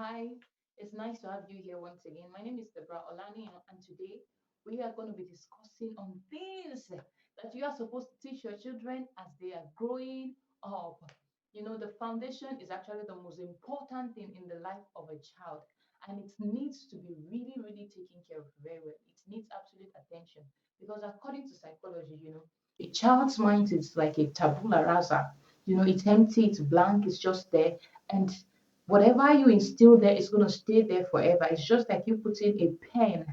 Hi, it's nice to have you here once again. My name is Deborah Olani, and today we are going to be discussing on things that you are supposed to teach your children as they are growing up. The foundation is actually the most important thing in the life of a child, and it needs to be really, really taken care of very well. It needs absolute attention because, according to psychology, a child's mind is like a tabula rasa. It's empty, it's blank, it's just there. And whatever you instill there is going to stay there forever. It's just like you putting a pen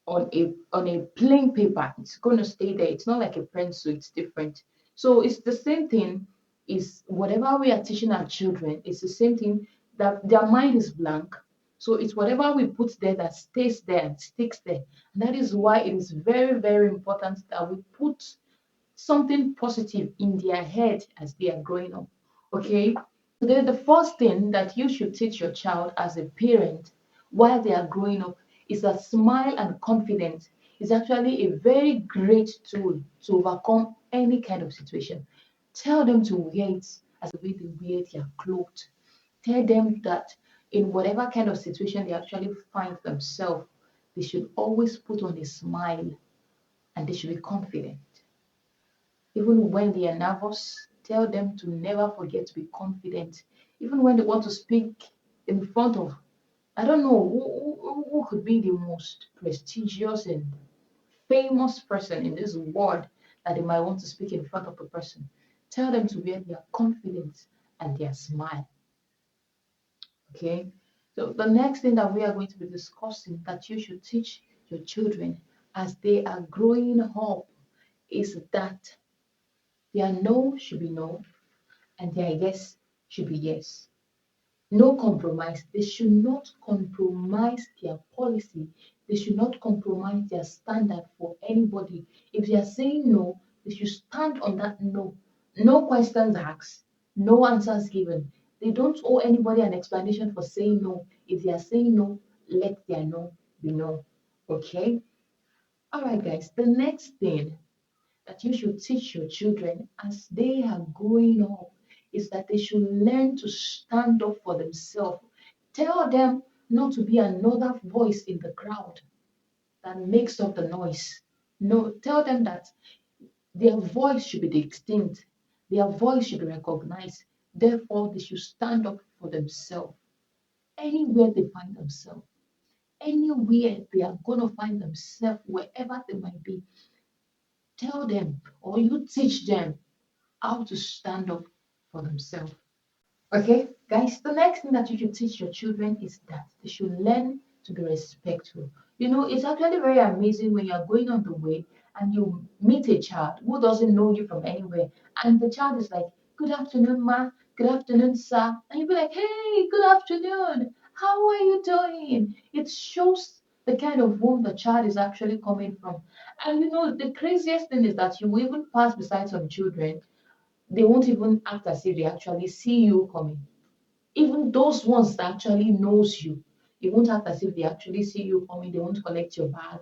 on a plain paper. It's going to stay there. It's not like a pencil. It's different. So it's the same thing. Is whatever we are teaching our children, it's the same thing, that their mind is blank. So it's whatever we put there that stays there and sticks there. And that is why it is very, very important that we put something positive in their head as they are growing up. Okay. The first thing that you should teach your child as a parent while they are growing up is that smile and confidence is actually a very great tool to overcome any kind of situation. Tell them to wear it as the way they wear their clothes. Tell them that in whatever kind of situation they actually find themselves, they should always put on a smile and they should be confident. Even when they are nervous, tell them to never forget to be confident. Even when they want to speak in front of, I don't know, who could be the most prestigious and famous person in this world that they might want to speak in front of a person. Tell them to wear their confidence and their smile. Okay. So the next thing that we are going to be discussing that you should teach your children as they are growing up is that their no should be no and their yes should be yes. No compromise. They should not compromise their policy. They should not compromise their standard for anybody. If they are saying no, they should stand on that no. No questions asked, no answers given. They don't owe anybody an explanation for saying no. If they are saying no, let their no be no. Okay? All right, guys. The next thing that you should teach your children as they are growing up is that they should learn to stand up for themselves. Tell them not to be another voice in the crowd that makes up the noise. No, tell them that their voice should be distinct, their voice should be recognized. Therefore, they should stand up for themselves anywhere they find themselves. Anywhere they are going to find themselves, wherever they might be, tell them or you teach them how to stand up for themselves. Okay, guys, the next thing that you should teach your children is that they should learn to be respectful. It's actually very amazing when you're going on the way and you meet a child who doesn't know you from anywhere, and the child is like, "Good afternoon, ma. Good afternoon, sir." And you be like, "Hey, good afternoon. How are you doing?" It shows the kind of home the child is actually coming from. And the craziest thing is that you will even pass beside some children, they won't even act as if they actually see you coming. Even those ones that actually knows you, they won't act as if they actually see you coming. They won't collect your bag.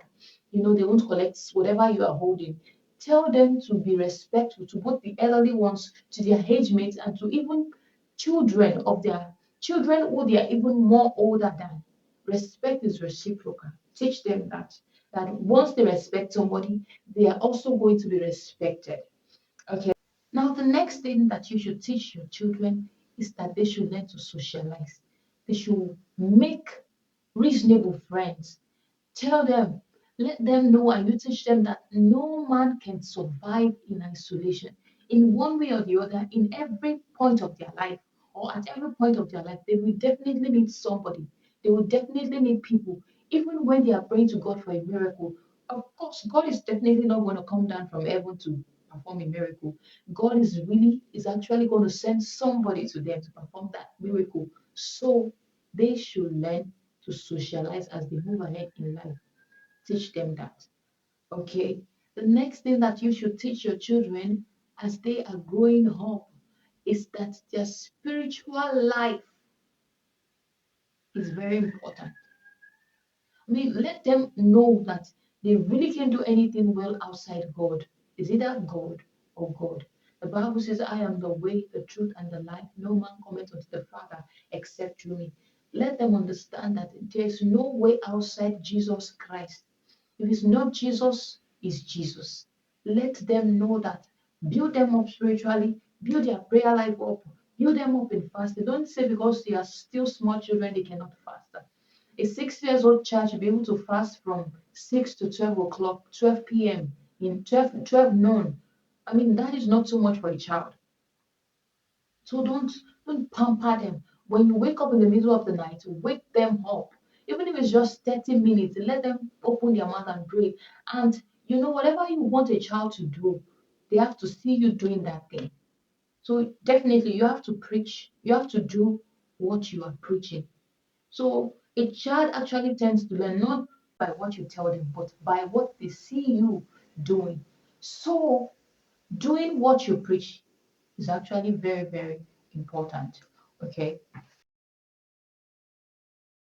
They won't collect whatever you are holding. Tell them to be respectful to both the elderly ones, to their age mates, and to even children of their children who they are even more older than. Respect is reciprocal. Teach them that once they respect somebody, they are also going to be respected. Okay. Now, the next thing that you should teach your children is that they should learn to socialize. They should make reasonable friends. Tell them, let them know, and you teach them that no man can survive in isolation. In one way or the other, in every point of their life, or at every point of their life, they will definitely need somebody. They will definitely need people. Even when they are praying to God for a miracle, of course, God is definitely not going to come down from heaven to perform a miracle. God is actually going to send somebody to them to perform that miracle. So they should learn to socialize as they move ahead in life. Teach them that. Okay. The next thing that you should teach your children as they are growing up is that their spiritual life is very important. I mean, let them know that they really can't do anything well outside God. Is either God or God. The Bible says, "I am the way, the truth, and the life. No man cometh unto the Father except through me." Let them understand that there is no way outside Jesus Christ. If it's not Jesus, it's Jesus. Let them know that. Build them up spiritually, build their prayer life up, build them up in fasting. Don't say because they are still small children they cannot fast. A 6 years old child should be able to fast from 6 to 12 o'clock, 12 p.m., in 12 noon. I mean, that is not too much for a child. So don't pamper them. When you wake up in the middle of the night, wake them up. Even if it's just 30 minutes, let them open their mouth and pray. And whatever you want a child to do, they have to see you doing that thing. So definitely you have to preach, you have to do what you are preaching. So a child actually tends to learn not by what you tell them, but by what they see you doing. So doing what you preach is actually very, very important. Okay.